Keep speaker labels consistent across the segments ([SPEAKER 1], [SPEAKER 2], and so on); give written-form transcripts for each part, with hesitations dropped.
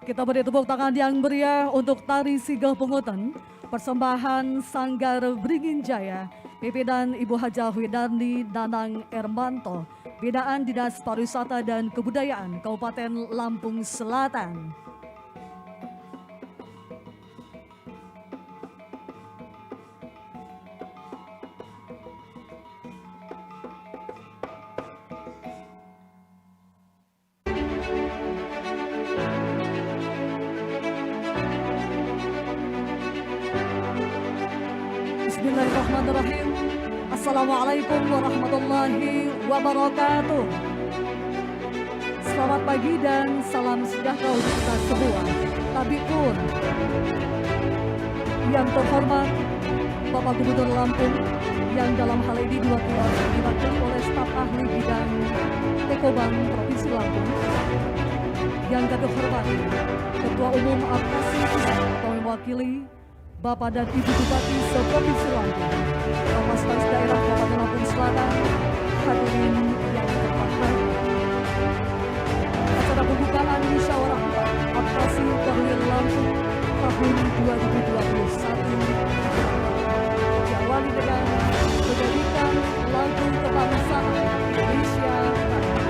[SPEAKER 1] Kita beri tepuk tangan yang meriah untuk tari Sigah Pungutan, persembahan Sanggar Beringin Jaya, pimpinan Ibu Hajah Widarni Danang Ermanto, Binaan Dinas Pariwisata dan Kebudayaan Kabupaten Lampung Selatan. Bismillahirrahmanirrahim. Assalamualaikum warahmatullahi wabarakatuh. Selamat pagi dan salam sejahtera untuk kita semua. Tabiun yang terhormat Bapak Gubernur Lampung yang dalam hal ini diwakili oleh staf ahli bidang Tekobang Provinsi Lampung. Yang kami hormati Ketua Umum Apkasi atau mewakili Bapak dan Ibu Bupati se-Provinsi Lampung, Bapak Sekretaris Daerah Kabupaten Lampung Selatan, hadirin yang berbahagia. Acara pembukaan musyawarah Apkasi Perwil Lampung tahun 2021 diawali dengan menyanyikan lagu kebangsaan Indonesia Raya.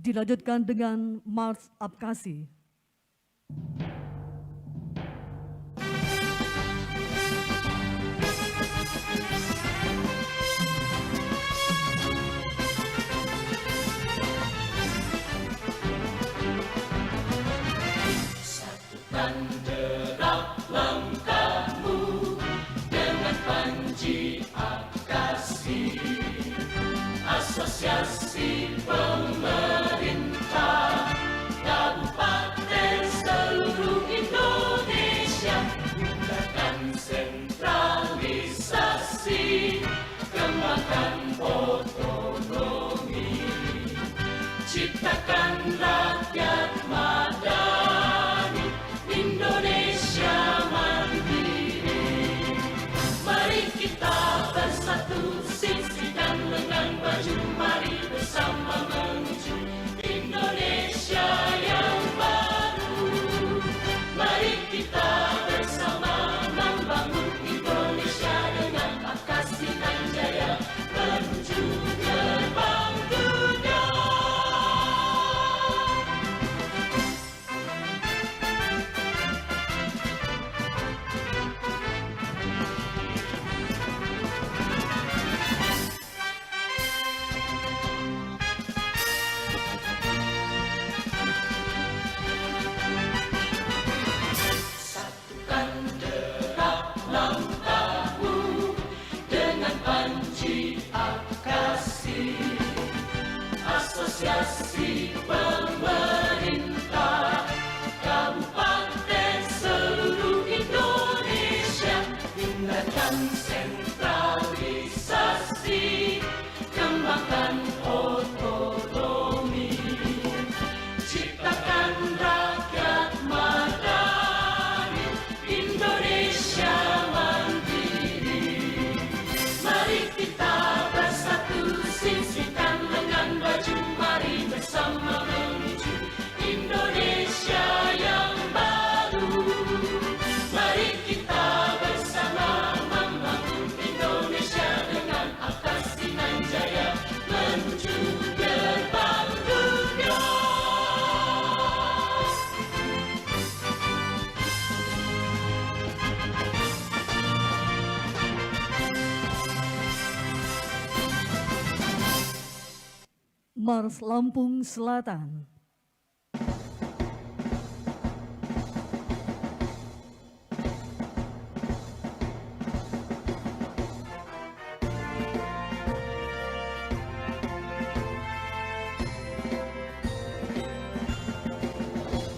[SPEAKER 1] Dilanjutkan dengan Mars Apkasi.
[SPEAKER 2] Satukan derap langkahmu dengan panji Apkasi, asosiasi pemerintah kabupaten seluruh Indonesia, tingkatkan sentralisasi, kembangkan otonomi, ciptakan rakyat madani, Indonesia mandiri. Mari kita bersatu, sisikan lengan baju, mari bersama menuju Indonesia yang baru. Mari kita bersama membangun Indonesia dengan Apkasi dan Jaya menuju gerbang dunia.
[SPEAKER 1] Mars Lampung Selatan.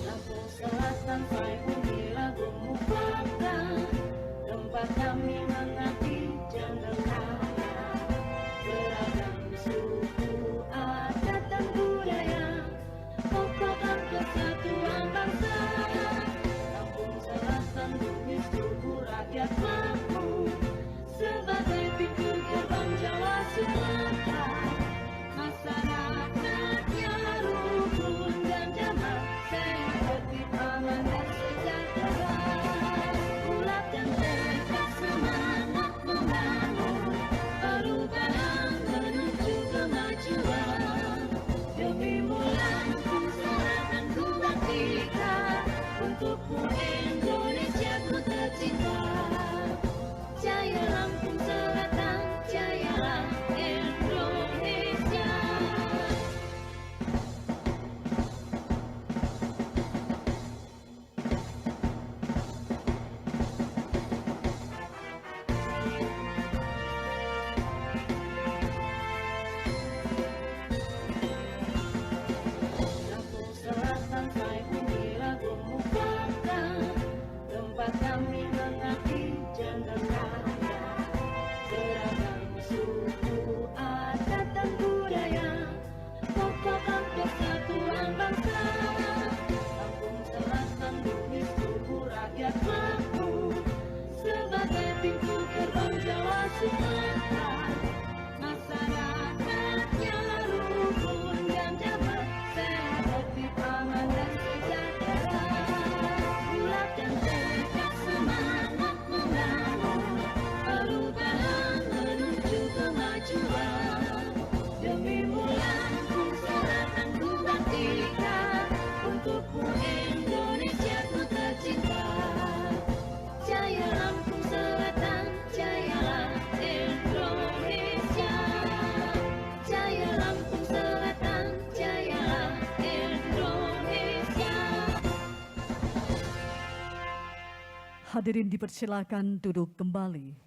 [SPEAKER 3] Lampung Selatan saya bunyi lagu mufakat, tempat kami mengabdi jangan kaya. Beragam suku, adat dan budaya, kokohkan kesatuan bangsa. Lampung Selatan bumi suku rakyat mampu, sebagai pintu gerbang Jawa Sumatera. Masyarakatnya rukun dan damai, seperti aman dan sejahtera. Ulat dan tekad semangat membangun perubahan menuju kemajuan. Demi Lampung Selatan ku bangkitkan, untukmu Indonesia ku tercinta. Jaya Lampung Selatan, jayalah Indonesia. Lampung Selatan saya bunyi lagu mufakat, tempat kami mengabdi jangan kaya. Beragam suku, adat dan budaya, kokohkan persatuan bangsa. Lampung Selatan bumi suku rakyat mampu, sebagai pintu gerbang Jawa Sumatera. Masyarakatnya rukun dan damai, seperti aman dan sejahtera. Ulat dan tekad semangat membangun perubahan menuju kemajuan. Demi Lampung Selatan ku bangkitkan, untukmu Indonesia ku tercinta. Jaya Lampung Selatan, jayalah Indonesia. Jaya Lampung Selatan, jayalah Indonesia.
[SPEAKER 1] Hadirin dipersilakan duduk kembali.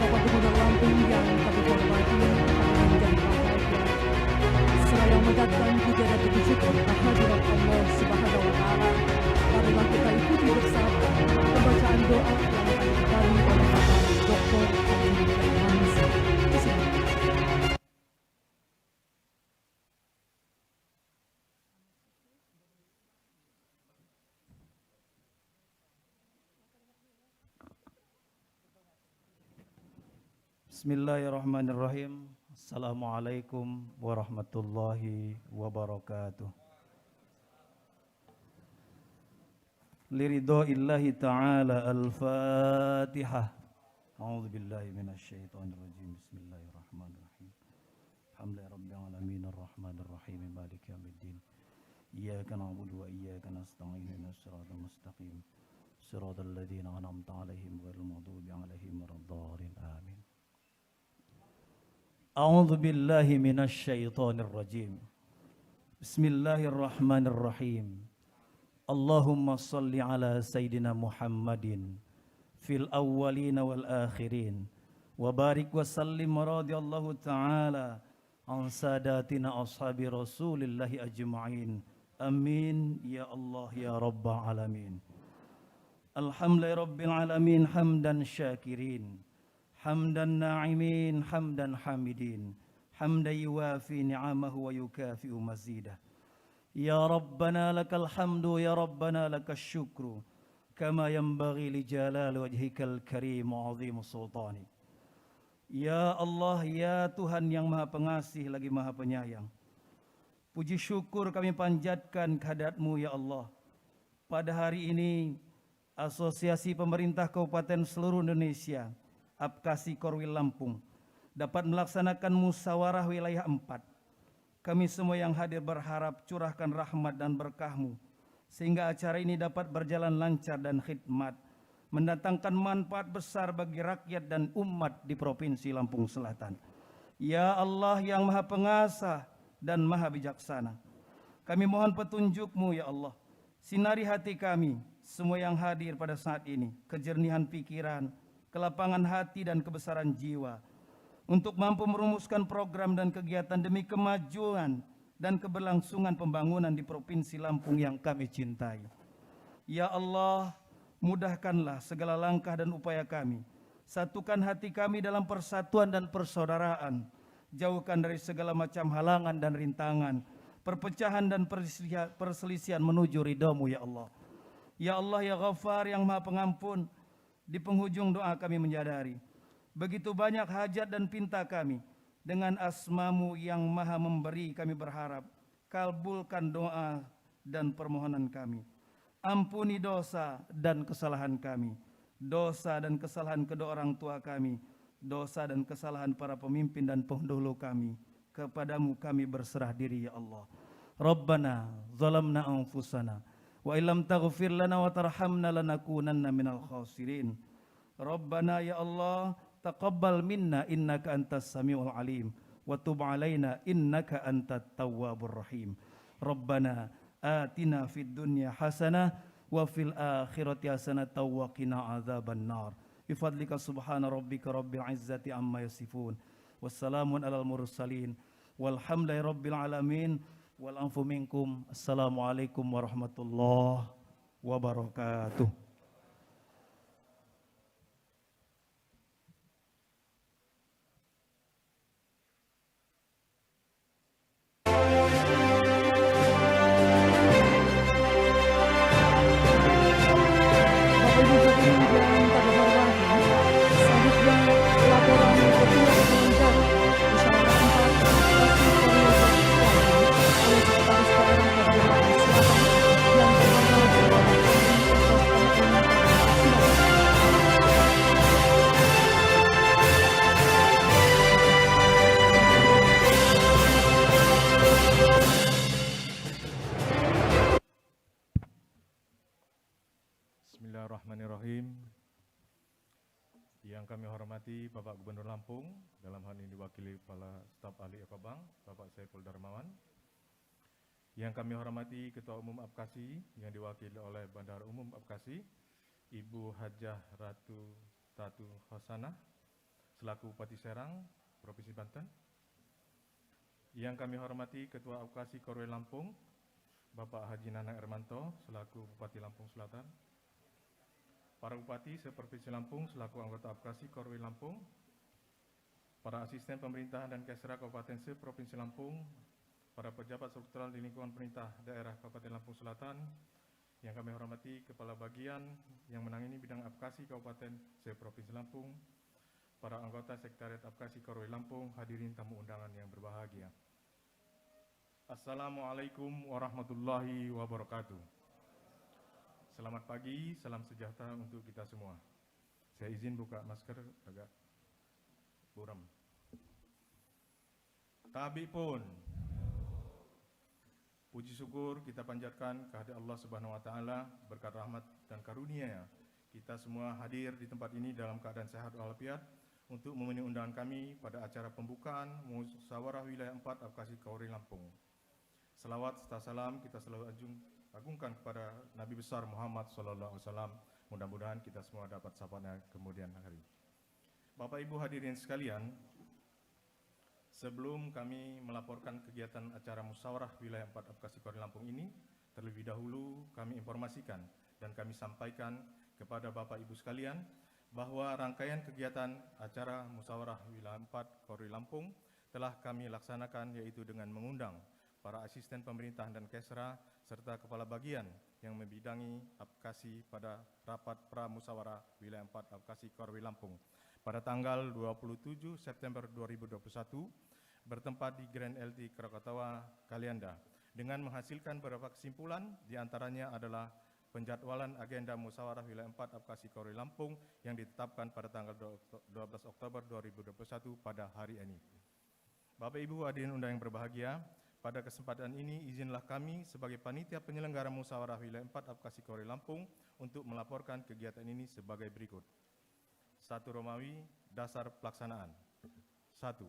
[SPEAKER 1] Bapak Gubernur Lampung yang kami hormati, kami menjadi bahagia. Seraya mengucapkan puja dan bersyukur kehadirat Allah Subhanahu wa Ta'ala. Marilah kita ikuti bersama pembacaan doa yang akan dibagi oleh Bapak Dr. Haji Hamzah. Silakan.
[SPEAKER 4] Bismillahirrahmanirrahim. Assalamualaikum warahmatullahi wabarakatuh. Liridho illahi ta'ala al-fatihah. A'udhu billahi minasyaitonir rajim. Bismillahirrahmanirrahim. Alhamdulillahi rabbil alamin arrahmanir rahim maliki yaumiddin. Iyyaka na'budu wa iyyaka nasta'in ihdinas siratal mustaqim. Siratal ladzina an'amta 'alaihim ghairil maghdubi 'alaihim waladdallin. Amin. A'udzu billahi minasyaitonir rajim. Bismillahirrahmanirrahim. Allahumma salli ala sayyidina Muhammadin fil awwalin wal akhirin wa barik wa sallim radhiyallahu ta'ala an sadatina ashabi Rasulillahi ajma'in. Amin ya Allah ya rabbal alamin. Alhamdulillahi rabbil alamin hamdan syakirin. Hamdan na'imin, hamdan hamidin, hamdan yuwafi ni'amahu wa yukafi'u mazidah. Ya Rabbana lakal hamdu, ya Rabbana lakal syukru, kama yanbaghi li jalal wajhikal karim wa azim sultani. Ya Allah, ya Tuhan yang maha pengasih lagi maha penyayang. Puji syukur kami panjatkan kehadirat-Mu ya Allah. pada hari ini Asosiasi Pemerintah Kabupaten seluruh Indonesia Apkasi Korwil Lampung dapat melaksanakan musyawarah wilayah 4. Kami semua yang hadir berharap curahkan rahmat dan berkah-Mu sehingga acara ini dapat berjalan lancar dan khidmat, mendatangkan manfaat besar bagi rakyat dan umat di Provinsi Lampung Selatan. Ya Allah yang Maha Pengasah dan Maha Bijaksana, kami mohon petunjuk-Mu ya Allah. Sinari hati kami, semua yang hadir pada saat ini, kejernihan pikiran, kelapangan hati dan kebesaran jiwa, untuk mampu merumuskan program dan kegiatan demi kemajuan dan keberlangsungan pembangunan di Provinsi Lampung yang kami cintai. Ya Allah, mudahkanlah segala langkah dan upaya kami. Satukan hati kami dalam persatuan dan persaudaraan. Jauhkan dari segala macam halangan dan rintangan, perpecahan dan perselisihan menuju ridha-Mu ya Allah. Ya Allah ya Ghaffar yang Maha Pengampun, di penghujung doa kami menyadari begitu banyak hajat dan pinta kami. Dengan asma-Mu yang Maha Memberi kami berharap, kabulkan doa dan permohonan kami. Ampuni dosa dan kesalahan kami, dosa dan kesalahan kedua orang tua kami, dosa dan kesalahan para pemimpin dan pendahulu kami. Kepadamu kami berserah diri ya Allah. Rabbana zalamna anfusana wa illam taghfir lana wa tarhamna lanakunanna minal khasirin. Rabbana ya Allah, taqabbal minna innaka antas samiul alim wa tub alaina innaka antat tawwabur rahim. Rabbana atina fid dunya hasanah wa fil akhirati hasanah wa qina adzaban nar. Bifadlika subhana rabbika rabbil izzati amma yasifun. Wassalamun alal mursalin walhamdulillahi rabbil alamin wal anfu minkum. Assalamualaikum warahmatullahi wabarakatuh.
[SPEAKER 1] Bapak Ibu hadirin yang kami hormati, selanjutnya laporan ketua penyelenggara musyawarah 4 Apkasi Korwil Lampung oleh Sekretaris Daerah Kabupaten Selatan yang bertanggal 2
[SPEAKER 5] Bismillahirrahmanirrahim. Yang kami hormati Bapak Gubernur Lampung, dalam hal ini diwakili Kepala Staf Ahli Ekobang, Bapak Saiful Darmawan. Yang kami hormati Ketua Umum Apkasi yang diwakili oleh Bendahara Umum Apkasi, Ibu Hajah Ratu Tatu Hosanah, selaku Bupati Serang, Provinsi Banten. Yang kami hormati Ketua Apkasi Korwil Lampung, Bapak Haji Nanang Ermanto, selaku Bupati Lampung Selatan. Para Bupati se-Provinsi Lampung selaku anggota Apkasi Korwil Lampung, para asisten pemerintahan dan Kesra Kabupaten se-Provinsi Lampung, para pejabat struktural di lingkungan pemerintah daerah Kabupaten Lampung Selatan, yang kami hormati Kepala Bagian yang menangani bidang Apkasi Kabupaten se-Provinsi Lampung, para anggota Sekretariat Apkasi Korwil Lampung, hadirin tamu undangan yang berbahagia. Assalamualaikum warahmatullahi wabarakatuh. Selamat pagi, salam sejahtera untuk kita semua. Saya izin buka masker agak buram. Tabi pun, puji syukur kita panjatkan kehadirat Allah Subhanahu Wa Taala, berkat rahmat dan karunia-Nya. Kita semua hadir di tempat ini dalam keadaan sehat walafiat untuk memenuhi undangan kami pada acara pembukaan musyawarah wilayah 4 Apkasi Korwil Lampung. Selawat serta salam kita selalu agungkan kepada Nabi besar Muhammad SAW. Mudah-mudahan kita semua dapat sapanya kemudian hari. Bapak Ibu hadirin sekalian, sebelum kami melaporkan kegiatan acara musyawarah wilayah 4 Apkasi Korwil Lampung ini, terlebih dahulu kami informasikan dan kami sampaikan kepada Bapak Ibu sekalian bahwa rangkaian kegiatan acara musyawarah wilayah 4 Korwil Lampung telah kami laksanakan, yaitu dengan mengundang para asisten pemerintahan dan Kesra serta kepala bagian yang membidangi Apkasi pada rapat pramusyawarah wilayah 4 Apkasi Korwil Lampung pada tanggal 27 September 2021 bertempat di Grand LT Krakatawa, Kalianda, dengan menghasilkan beberapa kesimpulan, diantaranya adalah penjadwalan agenda musyawarah wilayah 4 Apkasi Korwil Lampung yang ditetapkan pada tanggal 12 Oktober 2021 pada hari ini. Bapak Ibu hadirin undangan yang berbahagia, pada kesempatan ini izinlah kami sebagai panitia penyelenggara musyawarah wilayah 4 Apkasi Korwil Lampung untuk melaporkan kegiatan ini sebagai berikut. 1 Romawi, dasar pelaksanaan. 1.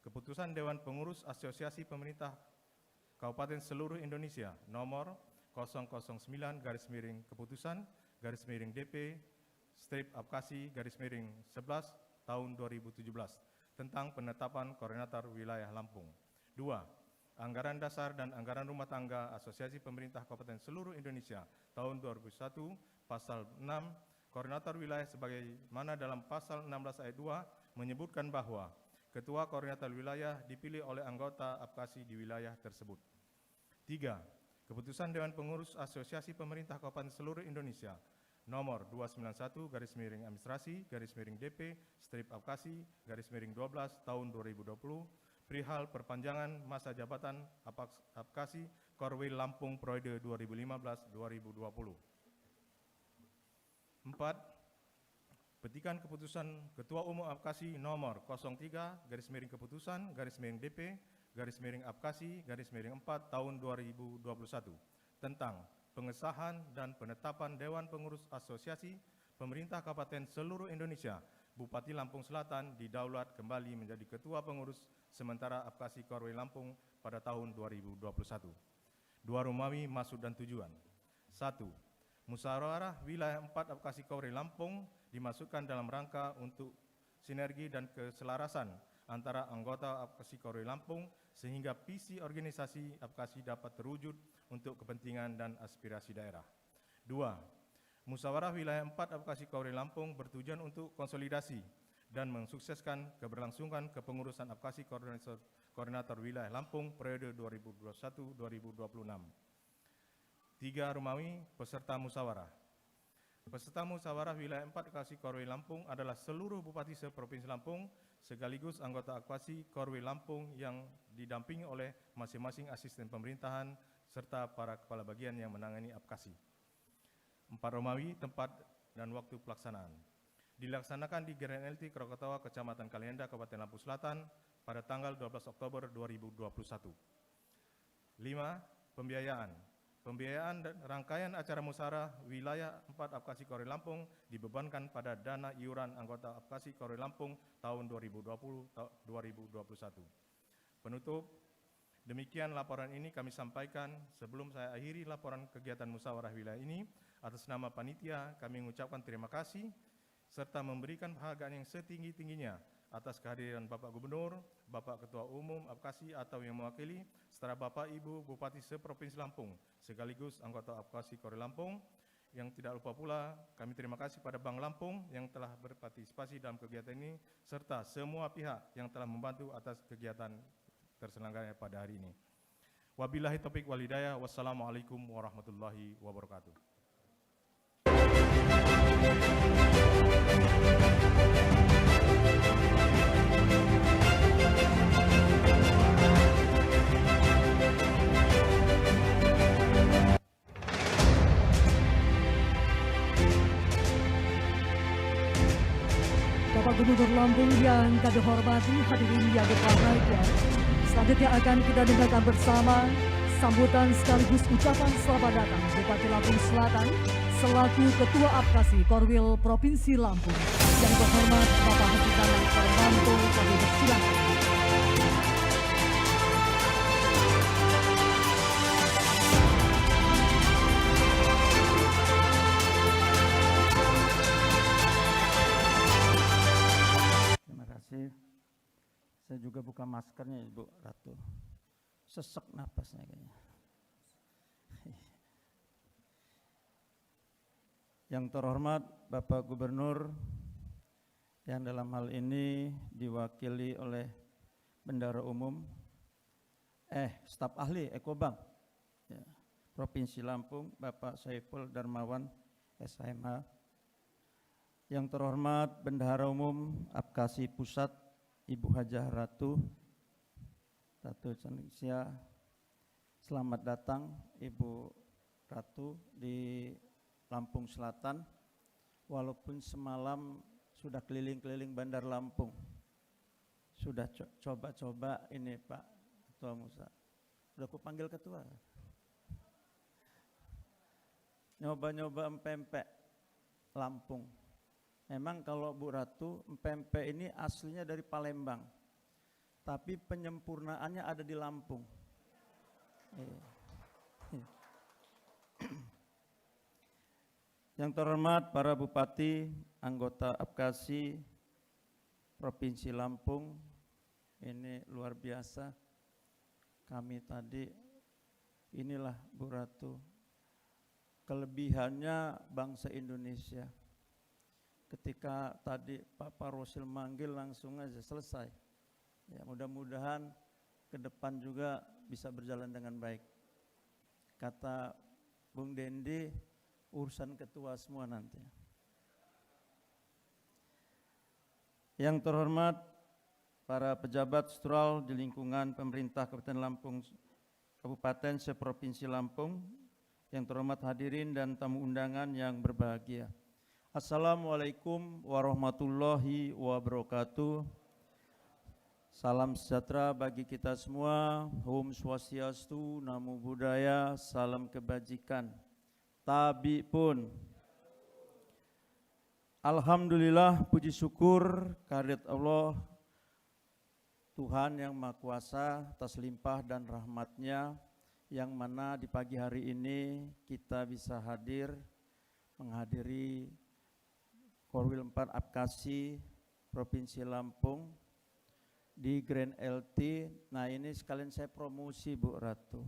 [SPEAKER 5] Keputusan Dewan Pengurus Asosiasi Pemerintah Kabupaten seluruh Indonesia nomor 009/keputusan/DP strip Apkasi _11 tahun 2017 tentang penetapan koordinator wilayah Lampung. 2. Anggaran dasar dan anggaran rumah tangga Asosiasi Pemerintah Kabupaten seluruh Indonesia tahun 2001 pasal 6 koordinator wilayah sebagaimana dalam pasal 16 ayat 2 menyebutkan bahwa ketua koordinator wilayah dipilih oleh anggota Apkasi di wilayah tersebut. 3. Keputusan Dewan Pengurus Asosiasi Pemerintah Kabupaten seluruh Indonesia nomor 291/administrasi/DP strip Apkasi _12 tahun 2020 perihal perpanjangan masa jabatan Apkasi Korwil Lampung periode 2015-2020. 4. Petikan keputusan Ketua Umum Apkasi nomor 03/keputusan_DP Apkasi _4 tahun 2021 tentang pengesahan dan penetapan Dewan Pengurus Asosiasi Pemerintah Kabupaten seluruh Indonesia Bupati Lampung Selatan didaulat kembali menjadi Ketua Pengurus sementara Apkasi Korwil Lampung pada tahun 2021. 2 Romawi, maksud dan tujuan. 1. Musyawarah wilayah 4 Apkasi Korwil Lampung dimasukkan dalam rangka untuk sinergi dan keselarasan antara anggota Apkasi Korwil Lampung sehingga visi organisasi Apkasi dapat terwujud untuk kepentingan dan aspirasi daerah. 2. Musyawarah wilayah 4 Apkasi Korwil Lampung bertujuan untuk konsolidasi dan mensukseskan keberlangsungan kepengurusan Apkasi Koordinator Wilayah Lampung periode 2021-2026. 3 Romawi, peserta musyawarah. Peserta musyawarah wilayah 4 Apkasi Korwil Lampung adalah seluruh bupati se-Provinsi Lampung sekaligus anggota Apkasi Korwil Lampung yang didampingi oleh masing-masing asisten pemerintahan serta para kepala bagian yang menangani Apkasi. 4 Romawi, tempat dan waktu pelaksanaan. Dilaksanakan di Grand LT Krakatau, Kecamatan Kalianda, Kabupaten Lampung Selatan pada tanggal 12 Oktober 2021. 5. Pembiayaan. Pembiayaan dan rangkaian acara musyawarah wilayah 4 Apkasi Korwil Lampung dibebankan pada dana iuran anggota Apkasi Korwil Lampung tahun 2020-2021. Penutup, demikian laporan ini kami sampaikan. Sebelum saya akhiri laporan kegiatan musyawarah wilayah ini, atas nama panitia kami mengucapkan terima kasih serta memberikan penghargaan yang setinggi-tingginya atas kehadiran Bapak Gubernur, Bapak Ketua Umum Apkasi atau yang mewakili, serta Bapak Ibu Bupati se-Provinsi Lampung, sekaligus anggota Apkasi Korwil Lampung. Yang tidak lupa pula, kami terima kasih pada Bank Lampung yang telah berpartisipasi dalam kegiatan ini, serta semua pihak yang telah membantu atas kegiatan terselenggaranya pada hari ini. Wabillahi taufiq wal hidayah. Wassalamualaikum warahmatullahi wabarakatuh.
[SPEAKER 1] Bapak Gubernur Lampung yang kami hormati, hadirin yang berbahagia, selanjutnya akan kita dengarkan bersama sambutan sekaligus ucapan selamat datang Bupati Lampung Selatan selaku Ketua Apkasi Korwil Provinsi Lampung. Yang terhormat Bapak Haji Danang Fernando, kami persilakan.
[SPEAKER 6] Terima kasih. Saya juga buka maskernya, Ibu Ratu. Sesek napasnya kayaknya. Yang terhormat Bapak Gubernur yang dalam hal ini diwakili oleh Bendahara Umum, staf ahli Ekobank ya, Provinsi Lampung, Bapak Saiful Darmawan, SHMH. Yang terhormat Bendahara Umum Apkasi Pusat, Ibu Hajah Ratu Indonesia. Selamat datang Ibu Ratu di Lampung Selatan, walaupun semalam sudah keliling-keliling Bandar Lampung, sudah coba-coba ini Pak Ketua Musa, udah aku panggil ketua, nyoba-nyoba empempek Lampung. Memang kalau Bu Ratu, empempek ini aslinya dari Palembang, tapi penyempurnaannya ada di Lampung. Yang terhormat para bupati, anggota APKASI Provinsi Lampung, ini luar biasa. Kami tadi, inilah Bu Ratu, kelebihannya bangsa Indonesia. Ketika tadi Pak Parosil manggil langsung aja selesai. Ya, mudah-mudahan ke depan juga bisa berjalan dengan baik. Kata Bung Dendi, urusan ketua semua nanti. Yang terhormat para pejabat struktural di lingkungan pemerintah Kabupaten Lampung, Kabupaten seprovinsi Lampung, yang terhormat hadirin dan tamu undangan yang berbahagia. Assalamualaikum warahmatullahi wabarakatuh. Salam sejahtera bagi kita semua. Om Swastiastu, Namo Buddhaya, salam kebajikan. Tabi pun. Alhamdulillah, puji syukur kehadirat Allah, Tuhan yang Maha Kuasa atas limpah dan rahmatnya, yang mana di pagi hari ini kita bisa hadir menghadiri Korwil 4 APKASI Provinsi Lampung di Grand LT. Nah, ini sekalian saya promosi Bu Ratu.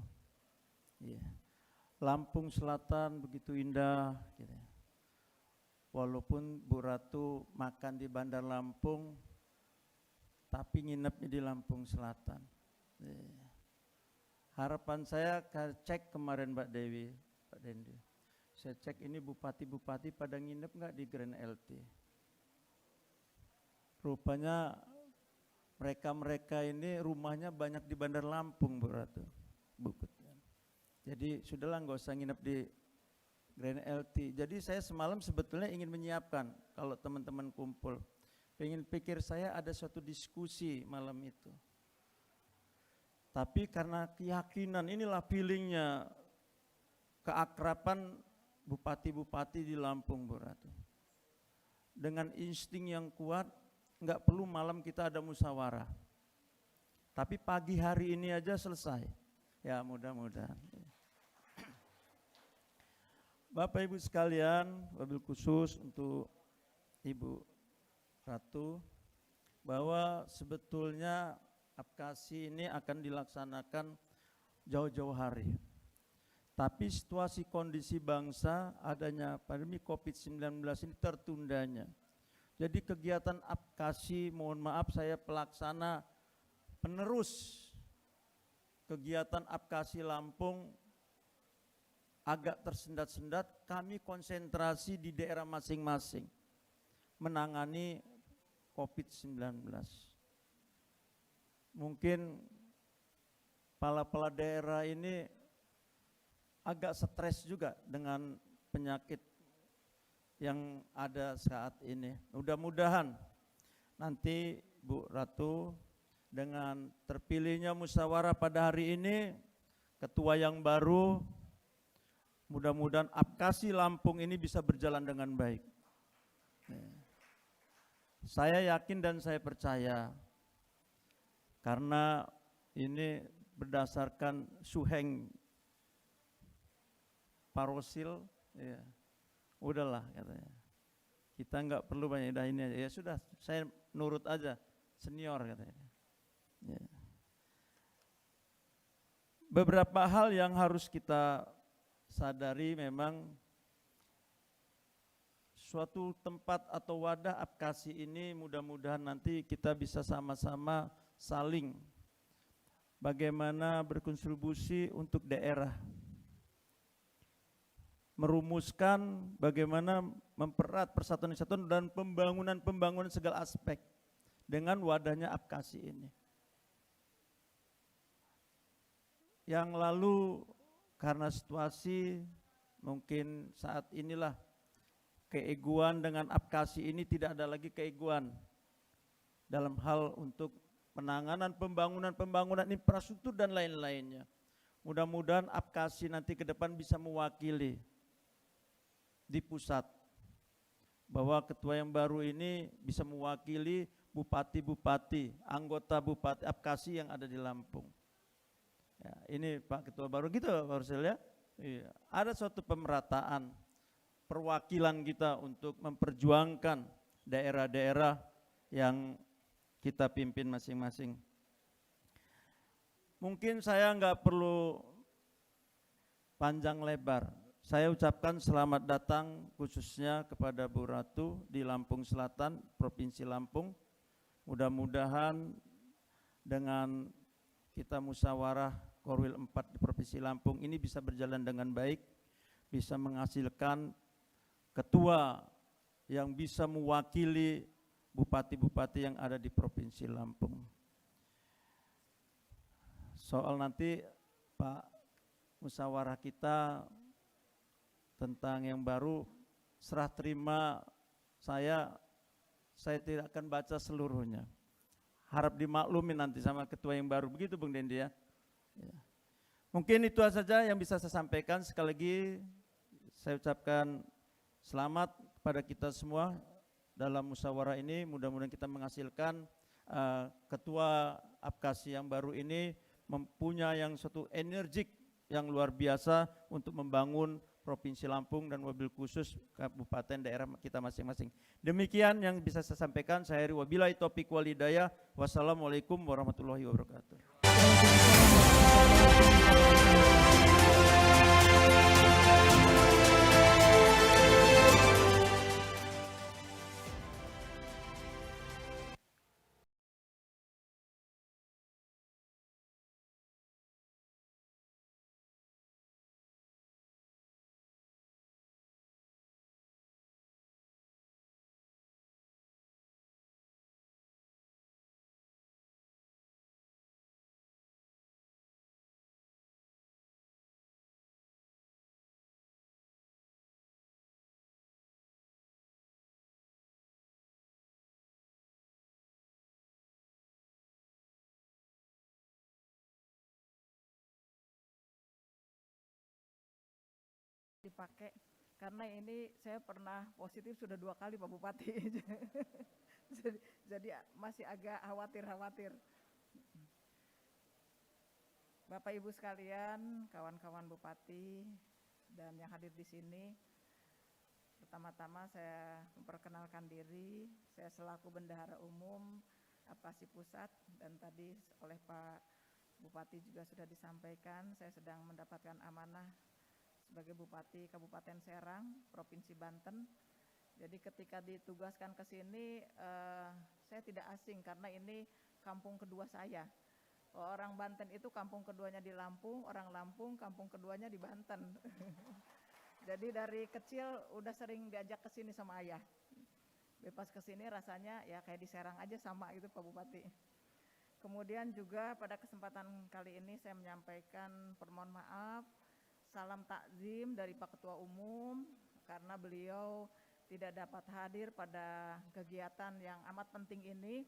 [SPEAKER 6] Yeah. Lampung Selatan begitu indah gitu. Walaupun Bu Ratu makan di Bandar Lampung, tapi nginepnya di Lampung Selatan. Yeah. Harapan saya, cek kemarin Mbak Dewi, Pak Dendi, saya cek ini bupati-bupati pada nginep nggak di Grand LT. Rupanya mereka ini rumahnya banyak di Bandar Lampung, Bu Ratu. Jadi sudahlah nggak usah nginep di Grand LT. Jadi saya semalam sebetulnya ingin menyiapkan, kalau teman-teman kumpul, pikir saya ada suatu diskusi malam itu. Tapi karena keyakinan, inilah feelingnya, keakraban bupati-bupati di Lampung, Bu Ratu. Dengan insting yang kuat, nggak perlu malam kita ada musyawarah. Tapi pagi hari ini aja selesai. Ya mudah-mudahan. Bapak Ibu sekalian, wabil khusus untuk Ibu Ratu, bahwa sebetulnya APKASI ini akan dilaksanakan jauh-jauh hari. Tapi situasi kondisi bangsa adanya pandemi COVID-19 ini tertundanya. Jadi kegiatan APKASI, mohon maaf saya pelaksana penerus kegiatan APKASI Lampung agak tersendat-sendat. Kami konsentrasi di daerah masing-masing menangani COVID-19. Mungkin kepala-kepala daerah ini agak stres juga dengan penyakit yang ada saat ini. Mudah-mudahan nanti Bu Ratu dengan terpilihnya musyawarah pada hari ini, ketua yang baru, mudah-mudahan APKASI Lampung ini bisa berjalan dengan baik. Saya yakin dan saya percaya, karena ini berdasarkan Suheng Parosil, ya, udahlah katanya. Kita nggak perlu banyak dah ini aja. Ya sudah, saya nurut aja, senior katanya. Ya. Beberapa hal yang harus kita sadari, memang suatu tempat atau wadah APKASI ini mudah-mudahan nanti kita bisa sama-sama saling bagaimana berkontribusi untuk daerah, merumuskan bagaimana mempererat persatuan dan pembangunan segala aspek dengan wadahnya APKASI ini. Yang lalu karena situasi Mungkin saat inilah keegoan dengan Apkasi ini tidak ada lagi keegoan dalam hal untuk penanganan pembangunan infrastruktur dan lain-lainnya. Mudah-mudahan Apkasi nanti ke depan bisa mewakili di pusat, bahwa ketua yang baru ini bisa mewakili bupati-bupati, anggota bupati Apkasi yang ada di Lampung. Ya, ini Pak Ketua baru gitu Pak Rusel ya. Iya. Ada suatu pemerataan perwakilan kita untuk memperjuangkan daerah-daerah yang kita pimpin masing-masing. Mungkin saya nggak perlu panjang lebar. Saya ucapkan selamat datang khususnya kepada Bu Ratu di Lampung Selatan, Provinsi Lampung. Mudah-mudahan dengan kita musyawarah Korwil 4 di Provinsi Lampung ini bisa berjalan dengan baik, bisa menghasilkan ketua yang bisa mewakili bupati-bupati yang ada di Provinsi Lampung. Soal nanti Pak musyawarah kita tentang yang baru, serah terima saya tidak akan baca seluruhnya. Harap dimaklumin nanti sama ketua yang baru, begitu Bung Dendi ya. Ya. Mungkin itu saja yang bisa saya sampaikan. Sekali lagi saya ucapkan selamat kepada kita semua dalam musyawarah ini. Mudah-mudahan kita menghasilkan ketua Apkasi yang baru ini mempunyai yang suatu energik yang luar biasa untuk membangun Provinsi Lampung dan wabil khusus kabupaten daerah kita masing-masing. Demikian yang bisa saya sampaikan. Saya akhiri wabillahi taufiq wal hidayah. Wassalamualaikum warahmatullahi wabarakatuh.
[SPEAKER 7] Dipakai karena ini saya pernah positif sudah 2 kali Pak Bupati. jadi masih agak khawatir. Bapak Ibu sekalian, kawan-kawan Bupati dan yang hadir di sini, pertama-tama saya memperkenalkan diri. Saya selaku Bendahara Umum Apkasi Pusat, dan tadi oleh Pak Bupati juga sudah disampaikan, saya sedang mendapatkan amanah sebagai Bupati Kabupaten Serang, Provinsi Banten. Jadi ketika ditugaskan ke sini, saya tidak asing karena ini kampung kedua saya. Orang Banten itu kampung keduanya di Lampung, orang Lampung kampung keduanya di Banten. Jadi dari kecil udah sering diajak ke sini sama ayah. Bebas ke sini rasanya ya kayak di Serang aja sama gitu Pak Bupati. Kemudian juga pada kesempatan kali ini saya menyampaikan permohonan maaf, salam takzim dari Pak Ketua Umum karena beliau tidak dapat hadir pada kegiatan yang amat penting ini.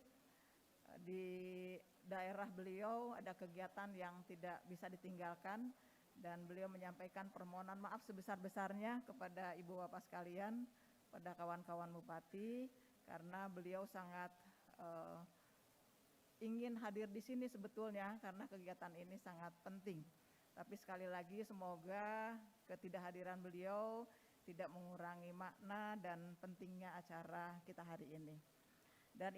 [SPEAKER 7] Di daerah beliau ada kegiatan yang tidak bisa ditinggalkan dan beliau menyampaikan permohonan maaf sebesar-besarnya kepada Ibu Bapak sekalian, pada kawan-kawan Bupati, karena beliau sangat ingin hadir di sini sebetulnya karena kegiatan ini sangat penting. Tapi sekali lagi semoga ketidakhadiran beliau tidak mengurangi makna dan pentingnya acara kita hari ini. Dan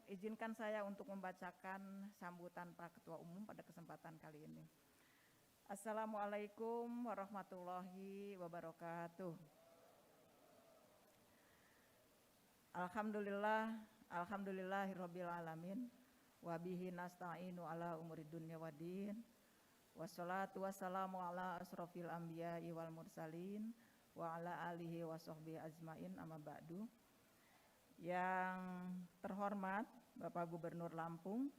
[SPEAKER 7] izinkan saya untuk membacakan sambutan Pak Ketua Umum pada kesempatan kali ini. Assalamualaikum warahmatullahi wabarakatuh. Alhamdulillahirabbil alamin wa bihi nasta'inu ala umuri dunya waddin. Wassalatu wassalamu ala asrofil anbiya'i wal mursalin wa ala alihi wa sahbihi ajmain amma ba'du. Yang terhormat Bapak Gubernur Lampung,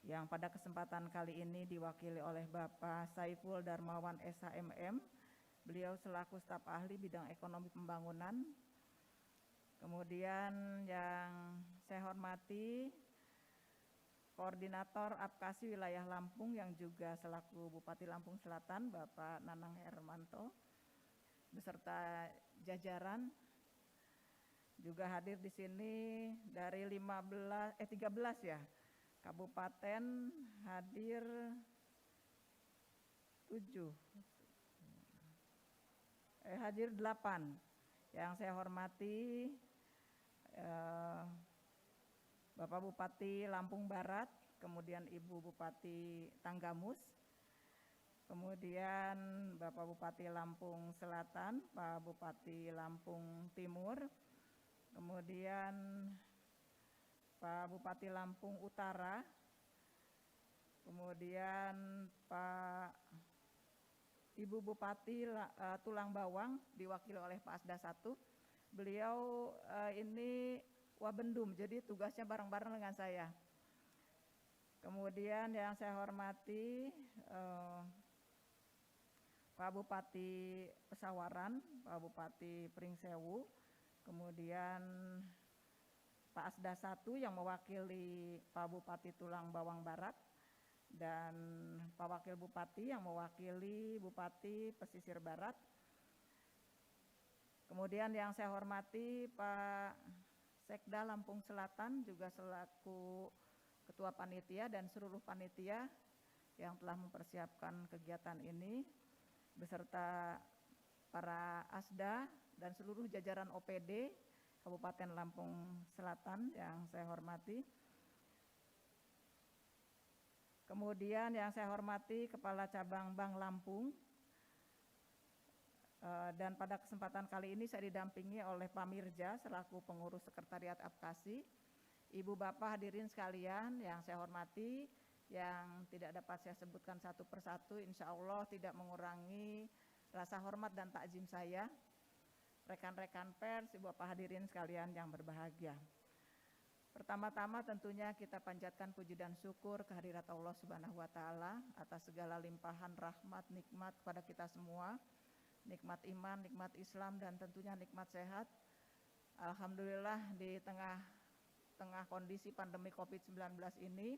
[SPEAKER 7] yang pada kesempatan kali ini diwakili oleh Bapak Saiful Darmawan SHMM beliau selaku staf ahli bidang ekonomi pembangunan. Kemudian yang saya hormati Koordinator Apkasi Wilayah Lampung yang juga selaku Bupati Lampung Selatan, Bapak Nanang Hermanto, beserta jajaran. Juga hadir di sini dari 13 ya, kabupaten hadir 8. Yang saya hormati Bapak Bupati Lampung Barat, kemudian Ibu Bupati Tanggamus, kemudian Bapak Bupati Lampung Selatan, Pak Bupati Lampung Timur, kemudian Pak Bupati Lampung Utara, kemudian Pak Ibu Bupati Tulang Bawang diwakili oleh Pak Asda 1. Beliau ini Wabendum, jadi tugasnya bareng-bareng dengan saya. Kemudian yang saya hormati Pak Bupati Pesawaran, Pak Bupati Pringsewu, kemudian Pak Asda 1 yang mewakili Pak Bupati Tulang Bawang Barat, dan Pak Wakil Bupati yang mewakili Bupati Pesisir Barat. Kemudian yang saya hormati Pak Sekda Lampung Selatan juga selaku Ketua Panitia dan seluruh panitia yang telah mempersiapkan kegiatan ini, beserta para Asda dan seluruh jajaran OPD Kabupaten Lampung Selatan yang saya hormati. Kemudian yang saya hormati Kepala Cabang Bank Lampung, dan pada kesempatan kali ini saya didampingi oleh Pak Mirja selaku pengurus sekretariat Apkasi. Ibu Bapak hadirin sekalian yang saya hormati, yang tidak dapat saya sebutkan satu persatu, insya Allah tidak mengurangi rasa hormat dan takzim saya. Rekan-rekan pers, Ibu Bapak hadirin sekalian yang berbahagia. Pertama-tama tentunya kita panjatkan puji dan syukur kehadirat Allah Subhanahu wa Ta'ala atas segala limpahan rahmat, nikmat kepada kita semua, nikmat iman, nikmat Islam, dan tentunya nikmat sehat. Alhamdulillah di tengah kondisi pandemi COVID-19 ini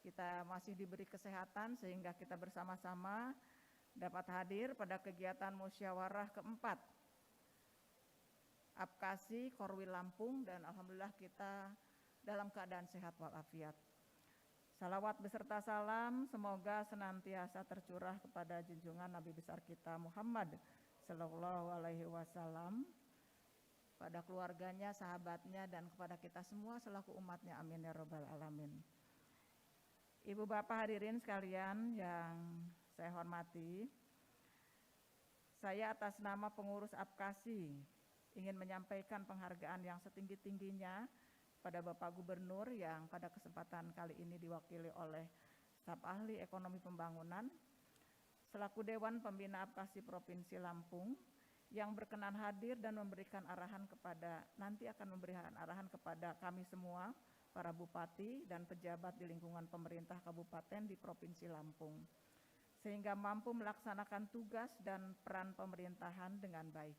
[SPEAKER 7] kita masih diberi kesehatan sehingga kita bersama-sama dapat hadir pada kegiatan musyawarah keempat Apkasi Korwil Lampung, dan alhamdulillah kita dalam keadaan sehat walafiat. Salawat beserta salam semoga senantiasa tercurah kepada junjungan Nabi besar kita Muhammad Sallallahu Alaihi Wasallam, pada keluarganya, sahabatnya, dan kepada kita semua selaku umatnya, amin ya robbal alamin. Ibu Bapak hadirin sekalian yang saya hormati, saya atas nama pengurus Apkasi ingin menyampaikan penghargaan yang setinggi-tingginya pada Bapak Gubernur yang pada kesempatan kali ini diwakili oleh staf ahli ekonomi pembangunan selaku Dewan Pembina Apkasi Provinsi Lampung yang berkenan hadir dan memberikan arahan kepada kami semua, para bupati dan pejabat di lingkungan pemerintah kabupaten di Provinsi Lampung, sehingga mampu melaksanakan tugas dan peran pemerintahan dengan baik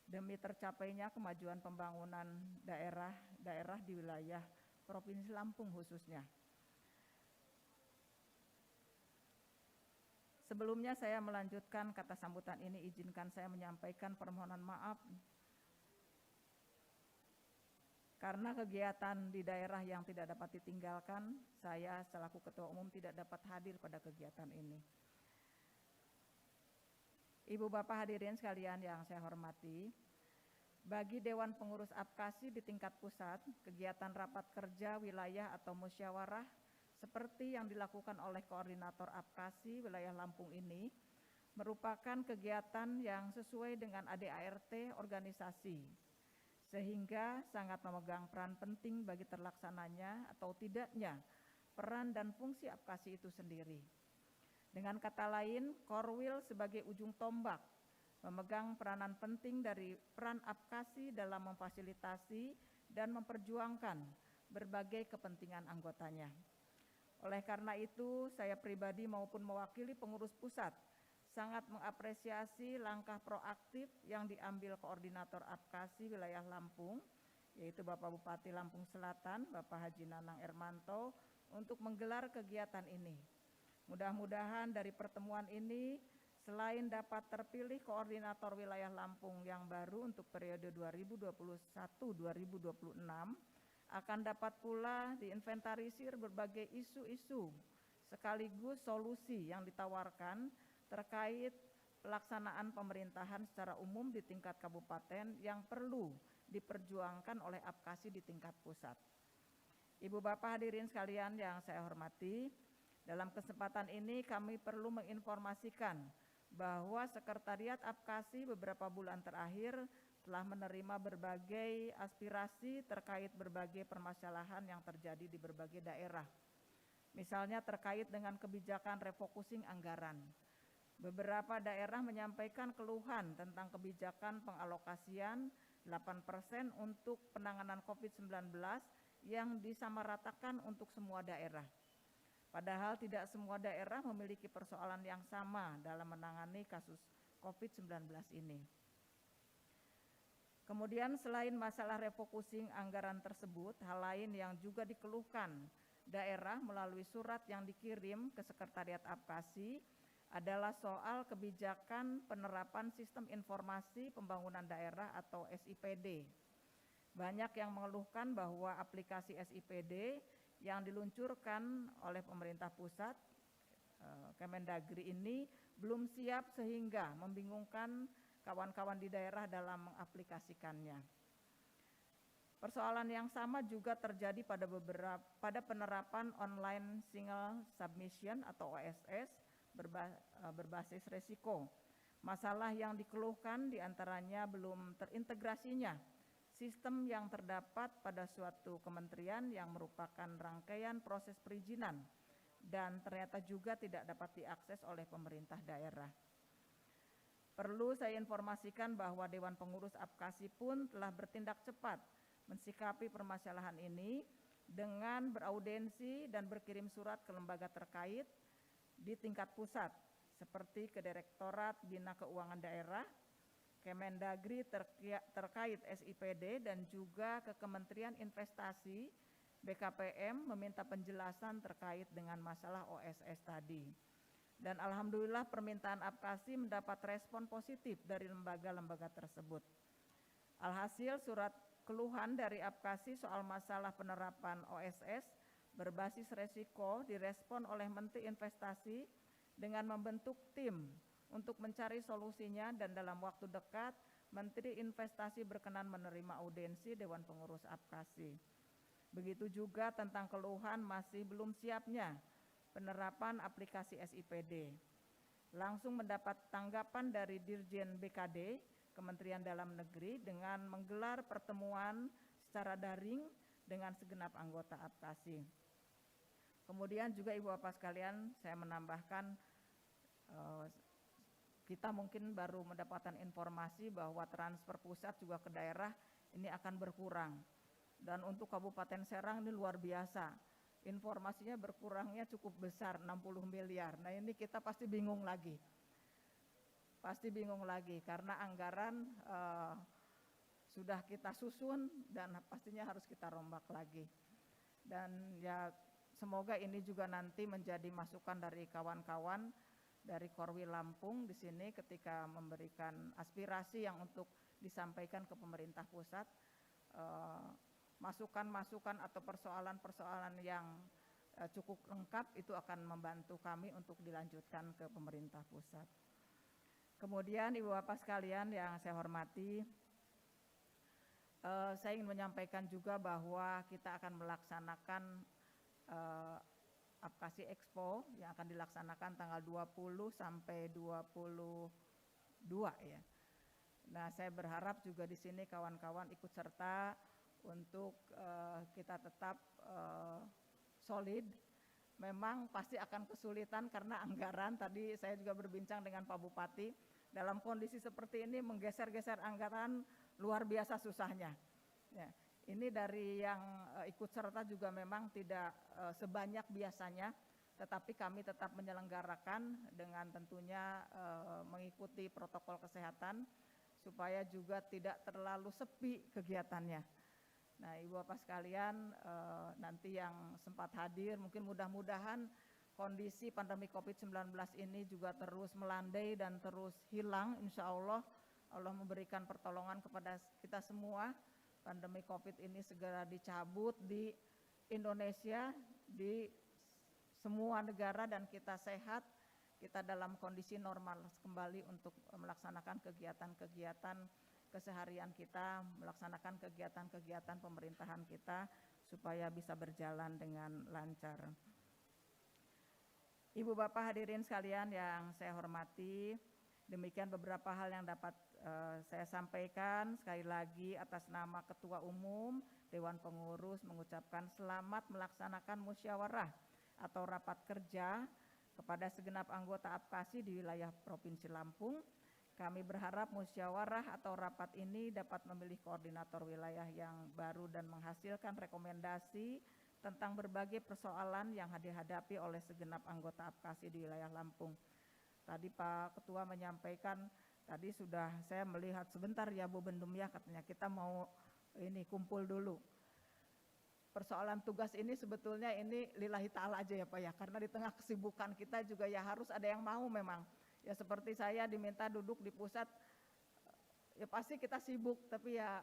[SPEAKER 7] demi tercapainya kemajuan pembangunan daerah di wilayah Provinsi Lampung khususnya. Sebelumnya saya melanjutkan kata sambutan ini, izinkan saya menyampaikan permohonan maaf karena kegiatan di daerah yang tidak dapat ditinggalkan, saya selaku Ketua Umum tidak dapat hadir pada kegiatan ini. Ibu Bapak hadirin sekalian yang saya hormati, bagi Dewan Pengurus Apkasi di tingkat pusat, kegiatan rapat kerja wilayah atau musyawarah seperti yang dilakukan oleh Koordinator Apkasi wilayah Lampung ini merupakan kegiatan yang sesuai dengan ADART organisasi, sehingga sangat memegang peran penting bagi terlaksananya atau tidaknya peran dan fungsi Apkasi itu sendiri. Dengan kata lain, Korwil sebagai ujung tombak memegang peranan penting dari peran Apkasi dalam memfasilitasi dan memperjuangkan berbagai kepentingan anggotanya. Oleh karena itu, saya pribadi maupun mewakili pengurus pusat sangat mengapresiasi langkah proaktif yang diambil Koordinator APKASI Wilayah Lampung, yaitu Bapak Bupati Lampung Selatan, Bapak Haji Nanang Ermanto, untuk menggelar kegiatan ini. Mudah-mudahan dari pertemuan ini, selain dapat terpilih Koordinator Wilayah Lampung yang baru untuk periode 2021-2026, akan dapat pula diinventarisir berbagai isu-isu sekaligus solusi yang ditawarkan terkait pelaksanaan pemerintahan secara umum di tingkat kabupaten yang perlu diperjuangkan oleh APKASI di tingkat pusat. Ibu Bapak hadirin sekalian yang saya hormati, dalam kesempatan ini kami perlu menginformasikan bahwa Sekretariat APKASI beberapa bulan terakhir telah menerima berbagai aspirasi terkait berbagai permasalahan yang terjadi di berbagai daerah. Misalnya terkait dengan kebijakan refocusing anggaran. Beberapa daerah menyampaikan keluhan tentang kebijakan pengalokasian 8% untuk penanganan COVID-19 yang disamaratakan untuk semua daerah. Padahal tidak semua daerah memiliki persoalan yang sama dalam menangani kasus COVID-19 ini. Kemudian selain masalah refocusing anggaran tersebut, hal lain yang juga dikeluhkan daerah melalui surat yang dikirim ke Sekretariat APKASI adalah soal kebijakan penerapan Sistem Informasi Pembangunan Daerah atau SIPD. Banyak yang mengeluhkan bahwa aplikasi SIPD yang diluncurkan oleh pemerintah pusat, Kemendagri ini belum siap sehingga membingungkan kawan-kawan di daerah dalam mengaplikasikannya. Persoalan yang sama juga terjadi pada penerapan online single submission atau OSS berbasis resiko. Masalah yang dikeluhkan diantaranya belum terintegrasinya sistem yang terdapat pada suatu kementerian yang merupakan rangkaian proses perizinan dan ternyata juga tidak dapat diakses oleh pemerintah daerah. Perlu saya informasikan bahwa Dewan Pengurus APKASI pun telah bertindak cepat mensikapi permasalahan ini dengan beraudensi dan berkirim surat ke lembaga terkait di tingkat pusat seperti ke Direktorat Bina Keuangan Daerah, Kemendagri terkait SIPD dan juga ke Kementerian Investasi BKPM meminta penjelasan terkait dengan masalah OSS tadi. Dan alhamdulillah permintaan APKASI mendapat respon positif dari lembaga-lembaga tersebut. Alhasil surat keluhan dari APKASI soal masalah penerapan OSS berbasis resiko direspon oleh Menteri Investasi dengan membentuk tim untuk mencari solusinya dan dalam waktu dekat Menteri Investasi berkenan menerima audensi Dewan Pengurus APKASI. Begitu juga tentang keluhan masih belum siapnya penerapan aplikasi SIPD. Langsung mendapat tanggapan dari Dirjen BKD Kementerian Dalam Negeri dengan menggelar pertemuan secara daring dengan segenap anggota APKASI. Kemudian juga Ibu Bapak sekalian, saya menambahkan kita mungkin baru mendapatkan informasi bahwa transfer pusat juga ke daerah ini akan berkurang. Dan untuk Kabupaten Serang ini luar biasa. Informasinya berkurangnya cukup besar, 60 miliar. Nah ini kita pasti bingung lagi. Pasti bingung lagi karena anggaran sudah kita susun dan pastinya harus kita rombak lagi. Dan ya semoga ini juga nanti menjadi masukan dari kawan-kawan dari Korwil Lampung di sini ketika memberikan aspirasi yang untuk disampaikan ke pemerintah pusat, masukan-masukan atau persoalan-persoalan yang cukup lengkap itu akan membantu kami untuk dilanjutkan ke pemerintah pusat. Kemudian Ibu Bapak sekalian yang saya hormati, saya ingin menyampaikan juga bahwa kita akan melaksanakan APKASI Expo yang akan dilaksanakan tanggal 20 sampai 22 ya. Nah, saya berharap juga di sini kawan-kawan ikut serta untuk kita tetap solid. Memang pasti akan kesulitan karena anggaran. Tadi saya juga berbincang dengan Pak Bupati. Dalam kondisi seperti ini menggeser-geser anggaran luar biasa susahnya. Ya. Ini dari yang ikut serta juga memang tidak sebanyak biasanya. tetapi kami tetap menyelenggarakan dengan tentunya mengikuti protokol kesehatan supaya juga tidak terlalu sepi kegiatannya. Nah, Ibu Bapak sekalian, nanti yang sempat hadir, mungkin mudah-mudahan kondisi pandemi COVID-19 ini juga terus melandai dan terus hilang. Insya Allah, Allah memberikan pertolongan kepada kita semua. Pandemi COVID ini segera dicabut di Indonesia, di semua negara, dan kita sehat, kita dalam kondisi normal kembali untuk melaksanakan kegiatan-kegiatan keseharian kita, melaksanakan kegiatan-kegiatan pemerintahan kita supaya bisa berjalan dengan lancar. Ibu Bapak hadirin sekalian yang saya hormati, demikian beberapa hal yang dapat saya sampaikan. Sekali lagi atas nama Ketua Umum Dewan Pengurus mengucapkan selamat melaksanakan musyawarah atau rapat kerja kepada segenap anggota APKASI di wilayah Provinsi Lampung. Kami berharap musyawarah atau rapat ini dapat memilih koordinator wilayah yang baru dan menghasilkan rekomendasi tentang berbagai persoalan yang dihadapi oleh segenap anggota APKASI di wilayah Lampung. Tadi Pak Ketua menyampaikan, tadi sudah saya melihat sebentar ya Bu Bendum ya, katanya kita mau ini kumpul dulu. Persoalan tugas ini sebetulnya ini lillahi ta'ala aja ya Pak ya, karena di tengah kesibukan kita juga ya harus ada yang mau memang. Ya seperti saya diminta duduk di pusat, ya pasti kita sibuk, tapi ya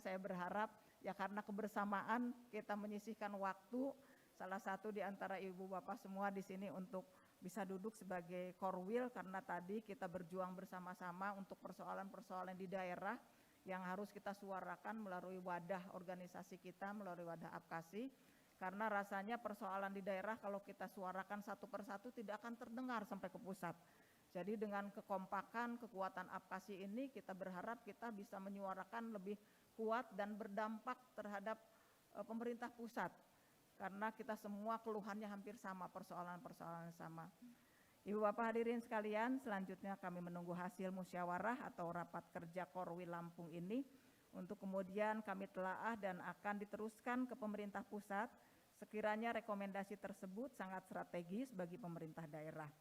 [SPEAKER 7] saya berharap ya karena kebersamaan kita menyisihkan waktu, salah satu di antara Ibu Bapak semua di sini untuk bisa duduk sebagai korwil, karena tadi kita berjuang bersama-sama untuk persoalan-persoalan di daerah yang harus kita suarakan melalui wadah organisasi kita, melalui wadah APKASI. Karena rasanya persoalan di daerah kalau kita suarakan satu persatu tidak akan terdengar sampai ke pusat. Jadi dengan kekompakan, kekuatan APKASI ini kita berharap kita bisa menyuarakan lebih kuat dan berdampak terhadap pemerintah pusat. Karena kita semua keluhannya hampir sama, persoalan-persoalan sama. Ibu Bapak hadirin sekalian, selanjutnya kami menunggu hasil musyawarah atau rapat kerja Korwil Lampung ini untuk kemudian kami telaah dan akan diteruskan ke pemerintah pusat sekiranya rekomendasi tersebut sangat strategis bagi pemerintah daerah.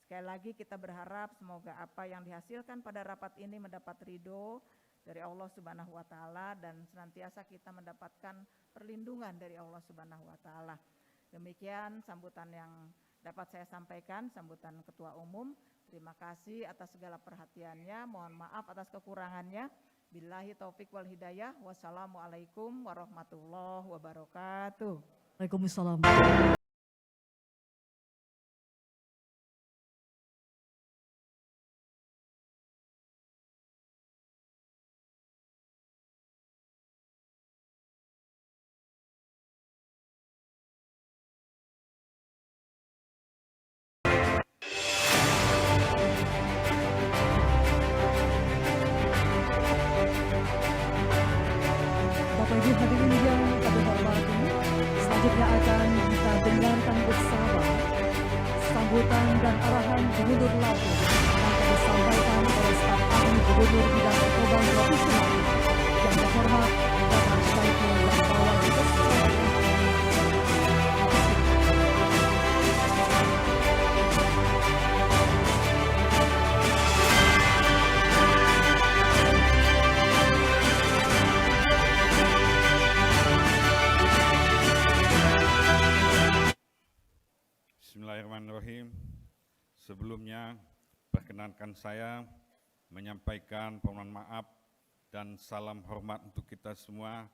[SPEAKER 7] Sekali lagi kita berharap semoga apa yang dihasilkan pada rapat ini mendapat ridho dari Allah Subhanahu wa Ta'ala dan senantiasa kita mendapatkan perlindungan dari Allah Subhanahu wa Ta'ala. Demikian sambutan yang dapat saya sampaikan, sambutan Ketua Umum. Terima kasih atas segala perhatiannya, mohon maaf atas kekurangannya. Billahi taufik wal hidayah. Wassalamualaikum warahmatullahi wabarakatuh.
[SPEAKER 1] Waalaikumsalam. Bapak Ibu hadirin yang kami hormati, selanjutnya akan kita dengarkan bersama sambutan dan arahan Gubernur Lampung yang akan disampaikan oleh staf ahli Gubernur Bidang Ekonomi Provinsi Lampung yang terhormat Bapak Syaiful Darmawan Beserta.
[SPEAKER 8] Bismillahirrahmanirrahim. Sebelumnya perkenankan saya menyampaikan permohonan maaf dan salam hormat untuk kita semua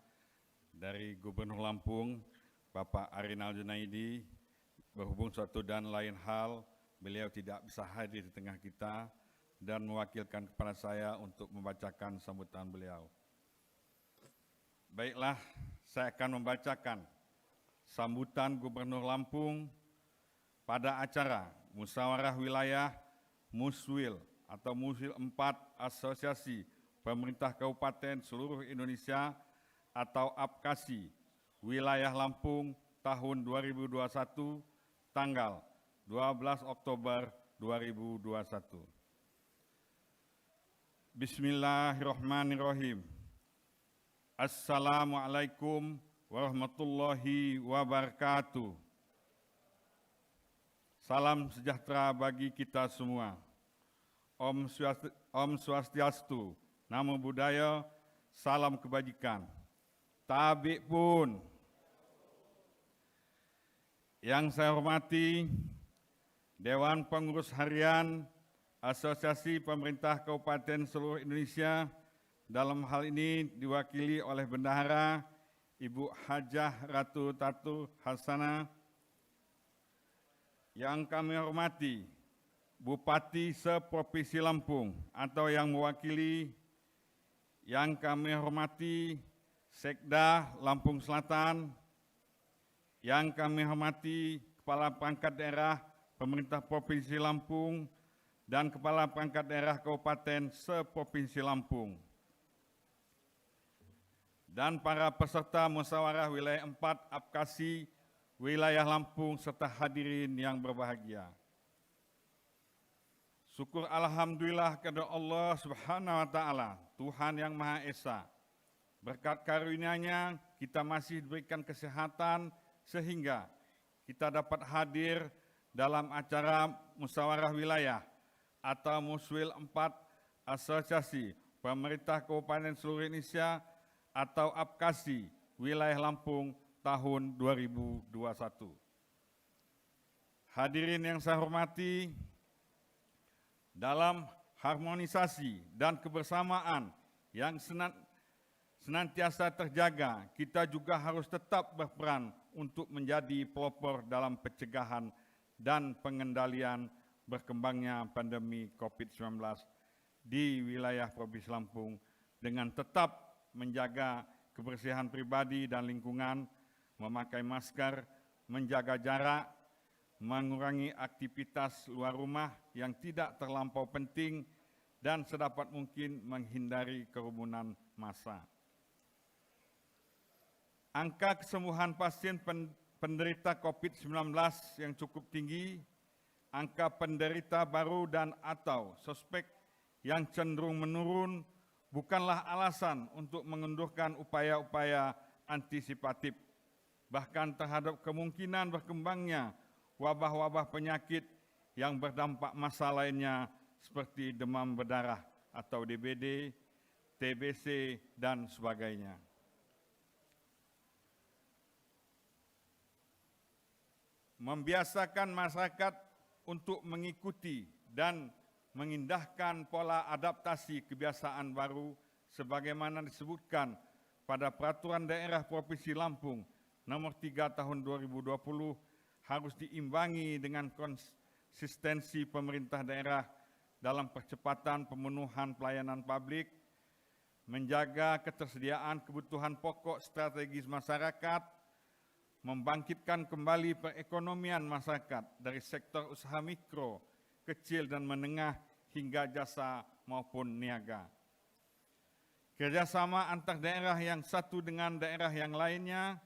[SPEAKER 8] dari Gubernur Lampung, Bapak Arinal Junaidi. Berhubung suatu dan lain hal, beliau tidak bisa hadir di tengah kita dan mewakilkan kepada saya untuk membacakan sambutan beliau. Baiklah, saya akan membacakan sambutan Gubernur Lampung pada acara Musyawarah Wilayah Muswil atau Muswil 4 Asosiasi Pemerintah Kabupaten Seluruh Indonesia atau APKASI Wilayah Lampung tahun 2021 tanggal 12 Oktober 2021. Bismillahirrahmanirrahim. Assalamualaikum warahmatullahi wabarakatuh. Salam sejahtera bagi kita semua. Om Swastiastu, Namo Buddhaya, salam kebajikan. Tabik pun. Yang saya hormati Dewan Pengurus Harian Asosiasi Pemerintah Kabupaten seluruh Indonesia, dalam hal ini diwakili oleh Bendahara Ibu Hajah Ratu Tatu Hasanah. Yang kami hormati Bupati se-Provinsi Lampung atau yang mewakili, yang kami hormati Sekda Lampung Selatan, yang kami hormati Kepala Perangkat Daerah Pemerintah Provinsi Lampung dan Kepala Perangkat Daerah Kabupaten se-Provinsi Lampung, dan para peserta musyawarah wilayah 4 Apkasi wilayah Lampung serta hadirin yang berbahagia. Syukur alhamdulillah kepada Allah Subhanahu wa taala, Tuhan yang Maha Esa. Berkat karunia-Nya kita masih diberikan kesehatan sehingga kita dapat hadir dalam acara musyawarah wilayah atau Muswil 4 Asosiasi Pemerintah Kabupaten seluruh Indonesia atau Apkasi wilayah Lampung tahun 2021. Hadirin yang saya hormati, dalam harmonisasi dan kebersamaan yang senantiasa terjaga, kita juga harus tetap berperan untuk menjadi pelopor dalam pencegahan dan pengendalian berkembangnya pandemi COVID-19 di wilayah Provinsi Lampung dengan tetap menjaga kebersihan pribadi dan lingkungan, memakai masker, menjaga jarak, mengurangi aktivitas luar rumah yang tidak terlampau penting, dan sedapat mungkin menghindari kerumunan massa. Angka kesembuhan pasien penderita COVID-19 yang cukup tinggi, angka penderita baru dan atau suspek yang cenderung menurun bukanlah alasan untuk mengendurkan upaya-upaya antisipatif, bahkan terhadap kemungkinan berkembangnya wabah-wabah penyakit yang berdampak massa lainnya seperti demam berdarah atau DBD, TBC, dan sebagainya. Membiasakan masyarakat untuk mengikuti dan mengindahkan pola adaptasi kebiasaan baru sebagaimana disebutkan pada Peraturan Daerah Provinsi Lampung Nomor 3 Tahun 2020 harus diimbangi dengan konsistensi pemerintah daerah dalam percepatan pemenuhan pelayanan publik, menjaga ketersediaan kebutuhan pokok strategis masyarakat, membangkitkan kembali perekonomian masyarakat dari sektor usaha mikro, kecil dan menengah hingga jasa maupun niaga. Kerjasama antar daerah yang satu dengan daerah yang lainnya,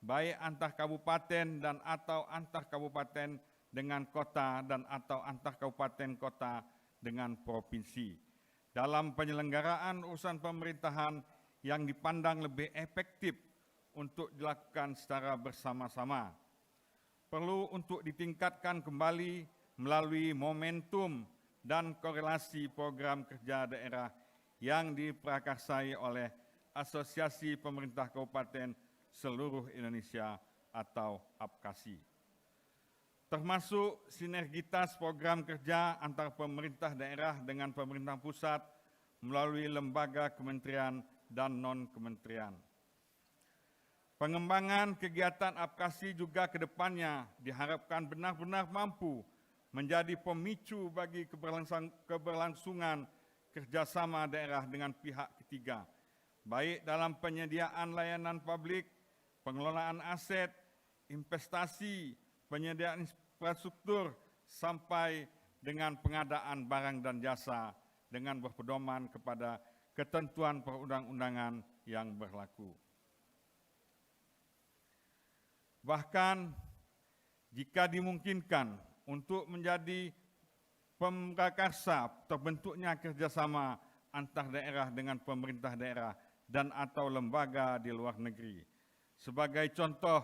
[SPEAKER 8] baik antar kabupaten dan atau antar kabupaten dengan kota dan atau antar kabupaten kota dengan provinsi, dalam penyelenggaraan urusan pemerintahan yang dipandang lebih efektif untuk dilakukan secara bersama-sama. Perlu untuk ditingkatkan kembali melalui momentum dan korelasi program kerja daerah yang diprakarsai oleh Asosiasi Pemerintah Kabupaten seluruh Indonesia atau Apkasi. Termasuk sinergitas program kerja antar pemerintah daerah dengan pemerintah pusat melalui lembaga kementerian dan non-kementerian. Pengembangan kegiatan Apkasi juga ke depannya diharapkan benar-benar mampu menjadi pemicu bagi keberlangsungan kerjasama daerah dengan pihak ketiga, baik dalam penyediaan layanan publik, pengelolaan aset, investasi, penyediaan infrastruktur, sampai dengan pengadaan barang dan jasa dengan berpedoman kepada ketentuan perundang-undangan yang berlaku. Bahkan jika dimungkinkan untuk menjadi pemrakarsa terbentuknya kerjasama antar daerah dengan pemerintah daerah dan atau lembaga di luar negeri. Sebagai contoh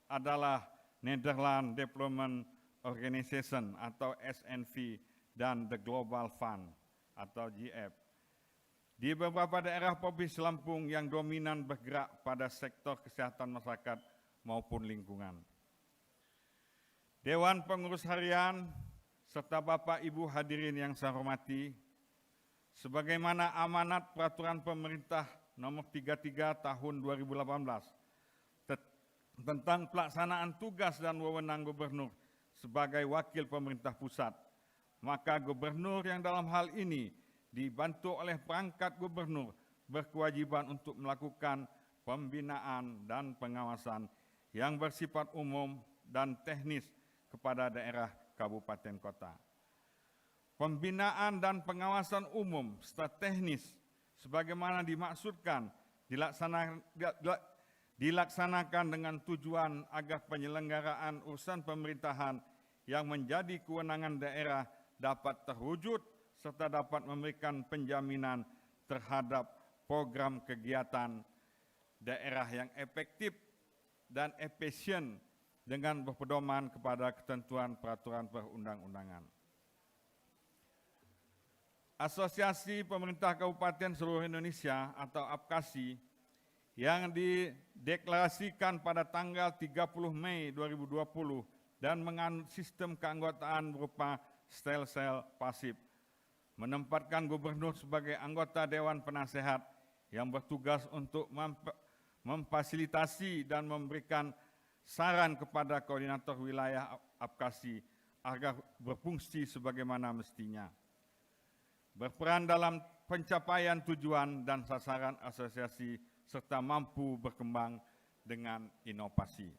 [SPEAKER 8] adalah Netherlands Development Organization atau SNV dan The Global Fund atau GF. Di beberapa daerah Provinsi Lampung yang dominan bergerak pada sektor kesehatan masyarakat maupun lingkungan. Dewan Pengurus Harian serta Bapak Ibu hadirin yang saya hormati, sebagaimana amanat peraturan pemerintah nomor 33 tahun 2018 tentang pelaksanaan tugas dan wewenang gubernur sebagai wakil pemerintah pusat, maka gubernur yang dalam hal ini dibantu oleh perangkat gubernur berkewajiban untuk melakukan pembinaan dan pengawasan yang bersifat umum dan teknis kepada daerah kabupaten kota. Pembinaan dan pengawasan umum serta teknis sebagaimana dimaksudkan dilaksanakan dengan tujuan agar penyelenggaraan urusan pemerintahan yang menjadi kewenangan daerah dapat terwujud serta dapat memberikan penjaminan terhadap program kegiatan daerah yang efektif dan efisien dengan berpedoman kepada ketentuan peraturan perundang-undangan. Asosiasi Pemerintah Kabupaten Seluruh Indonesia atau APKASI yang dideklarasikan pada tanggal 30 Mei 2020 dan menganut sistem keanggotaan berupa sel-sel pasif, menempatkan gubernur sebagai anggota Dewan Penasehat yang bertugas untuk memfasilitasi dan memberikan saran kepada koordinator wilayah APKASI agar berfungsi sebagaimana mestinya, berperan dalam pencapaian tujuan dan sasaran asosiasi serta mampu berkembang dengan inovasi.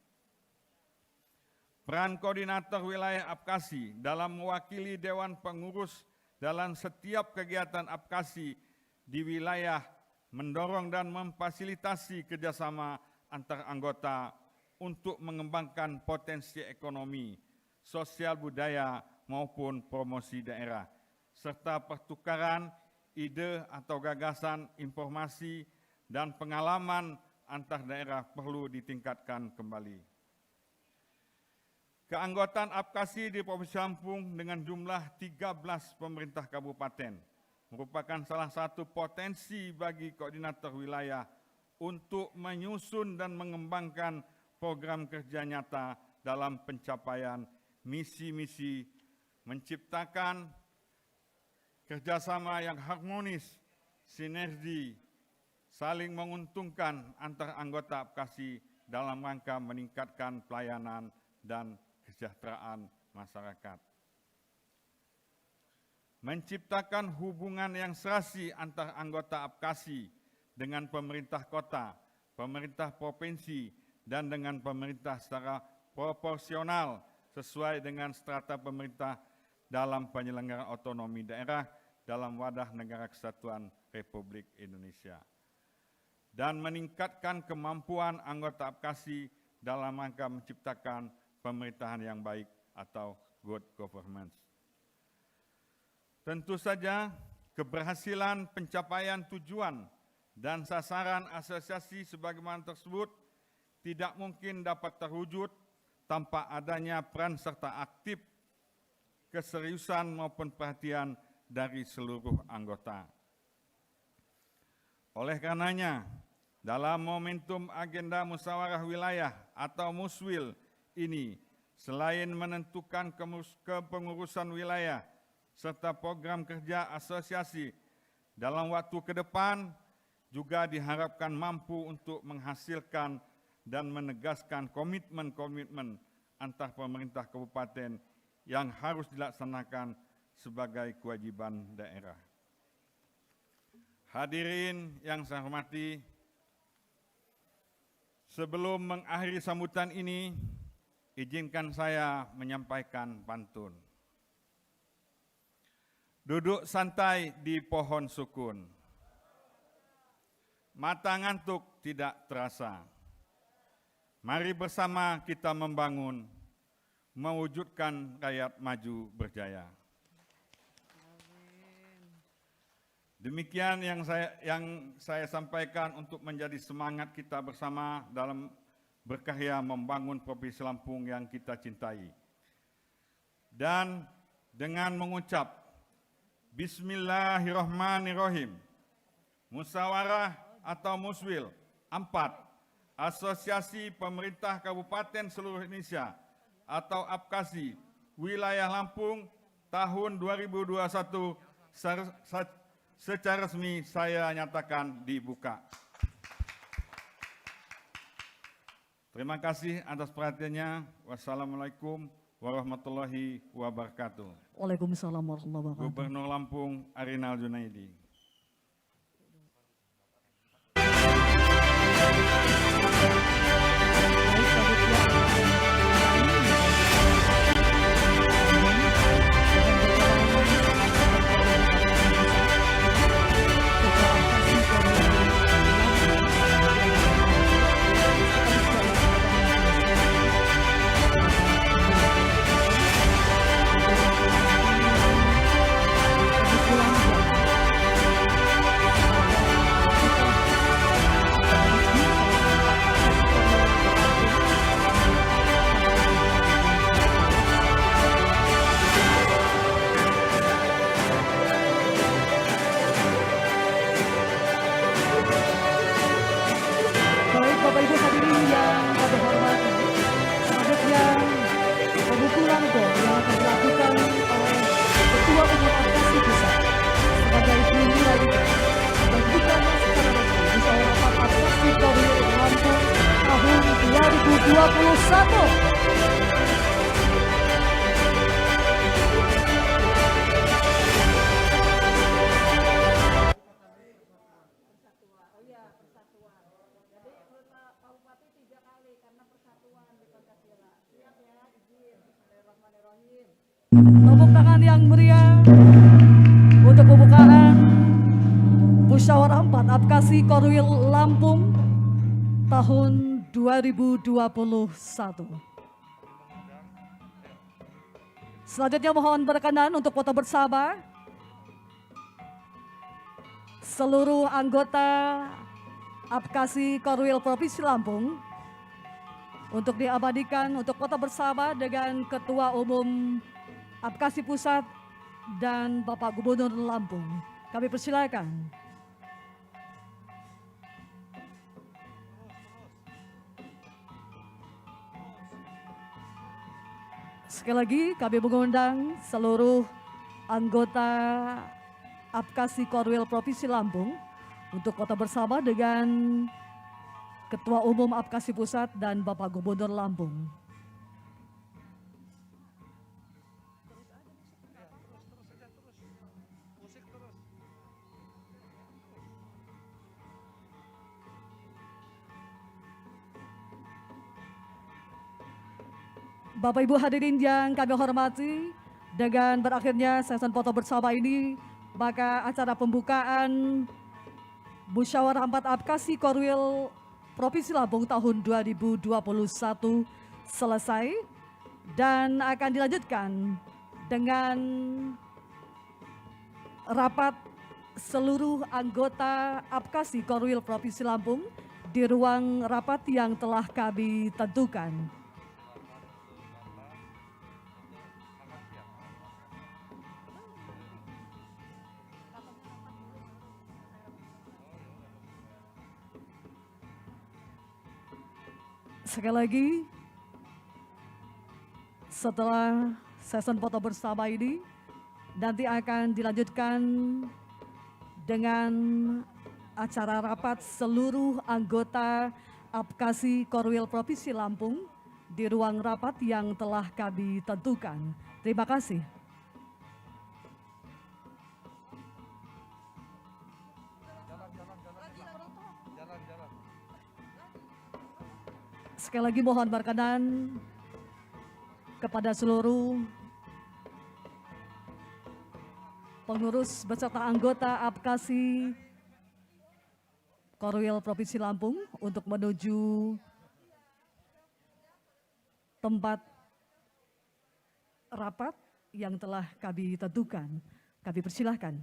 [SPEAKER 8] Peran koordinator wilayah APKASI dalam mewakili Dewan Pengurus dalam setiap kegiatan APKASI di wilayah mendorong dan memfasilitasi kerjasama antar anggota untuk mengembangkan potensi ekonomi, sosial budaya maupun promosi daerah, serta pertukaran ide atau gagasan, informasi, dan pengalaman antar daerah perlu ditingkatkan kembali. Keanggotaan APKASI di Provinsi Lampung dengan jumlah 13 pemerintah kabupaten merupakan salah satu potensi bagi koordinator wilayah untuk menyusun dan mengembangkan program kerja nyata dalam pencapaian misi-misi, menciptakan kerjasama yang harmonis, sinergi, saling menguntungkan antar anggota APKASI dalam rangka meningkatkan pelayanan dan kesejahteraan masyarakat. Menciptakan hubungan yang serasi antar anggota APKASI dengan pemerintah kota, pemerintah provinsi, dan dengan pemerintah secara proporsional sesuai dengan strata pemerintah dalam penyelenggaraan otonomi daerah dalam wadah Negara Kesatuan Republik Indonesia. Dan meningkatkan kemampuan anggota APKASI dalam rangka menciptakan pemerintahan yang baik atau good governance. Tentu saja keberhasilan pencapaian tujuan dan sasaran asosiasi sebagaimana tersebut tidak mungkin dapat terwujud tanpa adanya peran serta aktif, keseriusan maupun perhatian dari seluruh anggota. Oleh karenanya, dalam momentum agenda musyawarah wilayah atau MUSWIL ini, selain menentukan kepengurusan wilayah serta program kerja asosiasi dalam waktu ke depan, juga diharapkan mampu untuk menghasilkan dan menegaskan komitmen-komitmen antar pemerintah kabupaten yang harus dilaksanakan sebagai kewajiban daerah. Hadirin yang saya hormati, sebelum mengakhiri sambutan ini, izinkan saya menyampaikan pantun. Duduk santai di pohon sukun, mata ngantuk tidak terasa. Mari bersama kita membangun, mewujudkan rakyat maju berjaya. Demikian yang saya sampaikan untuk menjadi semangat kita bersama dalam berkarya membangun Provinsi Lampung yang kita cintai. dan dengan mengucap Bismillahirrahmanirrahim. Musyawarah atau Muswil 4, Asosiasi Pemerintah Kabupaten Seluruh Indonesia atau APKASI Wilayah Lampung tahun 2021 secara resmi saya nyatakan dibuka. Terima kasih atas perhatiannya. Wassalamualaikum warahmatullahi wabarakatuh.
[SPEAKER 1] Waalaikumsalam warahmatullahi wabarakatuh.
[SPEAKER 8] Gubernur Lampung Arinal Junaidi.
[SPEAKER 1] Baik Bapak Ibu hadirin yang kami hormati, selanjutnya pembukulan bom yang akan dilakukan oleh Ketua Umum APKASI Pusat sebagai pimpinan dan bukan secara resmi musyawarah APKASI Korwil Lampung tahun 2021. Tepuk tangan yang meriah untuk pembukaan Musyawarah 4 APKASI Korwil Lampung tahun 2021. Selanjutnya mohon berkenan untuk foto bersama seluruh anggota APKASI Korwil Provinsi Lampung untuk diabadikan untuk foto bersama dengan Ketua Umum APKASI Pusat dan Bapak Gubernur Lampung. Kami persilakan. Sekali lagi kami mengundang seluruh anggota APKASI Korwil Provinsi Lampung untuk foto bersama dengan Ketua Umum APKASI Pusat dan Bapak Gubernur Lampung. Bapak Ibu hadirin yang kami hormati, dengan berakhirnya sesi foto bersama ini, maka acara pembukaan Musyawarah 4 APKASI Korwil Provinsi Lampung tahun 2021 selesai dan akan dilanjutkan dengan rapat seluruh anggota APKASI Korwil Provinsi Lampung di ruang rapat yang telah kami tentukan. Sekali lagi, setelah sesi foto bersama ini, nanti akan dilanjutkan dengan acara rapat seluruh anggota APKASI Korwil Provinsi Lampung di ruang rapat yang telah kami tentukan. Terima kasih. Sekali lagi mohon berkenan kepada seluruh pengurus beserta anggota APKASI Korwil Provinsi Lampung untuk menuju tempat rapat yang telah kami tentukan. Kami persilahkan.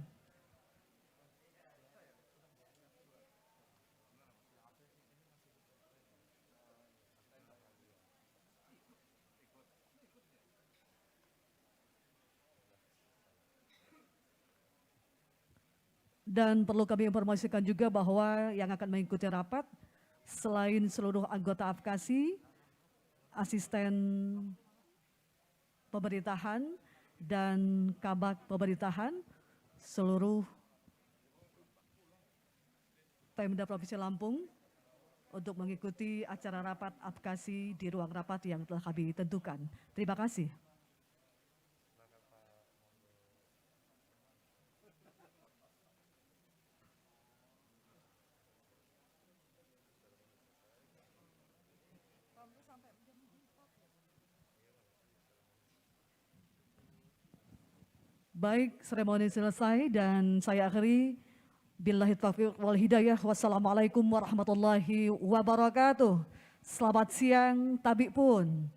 [SPEAKER 1] Dan perlu kami informasikan juga bahwa yang akan mengikuti rapat selain seluruh anggota AFKASI, asisten pemerintahan dan kabak pemerintahan, seluruh Pemda Provinsi Lampung untuk mengikuti acara rapat AFKASI di ruang rapat yang telah kami tentukan. Terima kasih. Baik, seremoni selesai dan saya akhiri. Billahi taufiq wal hidayah. Wassalamualaikum warahmatullahi wabarakatuh. Selamat siang, tabik pun.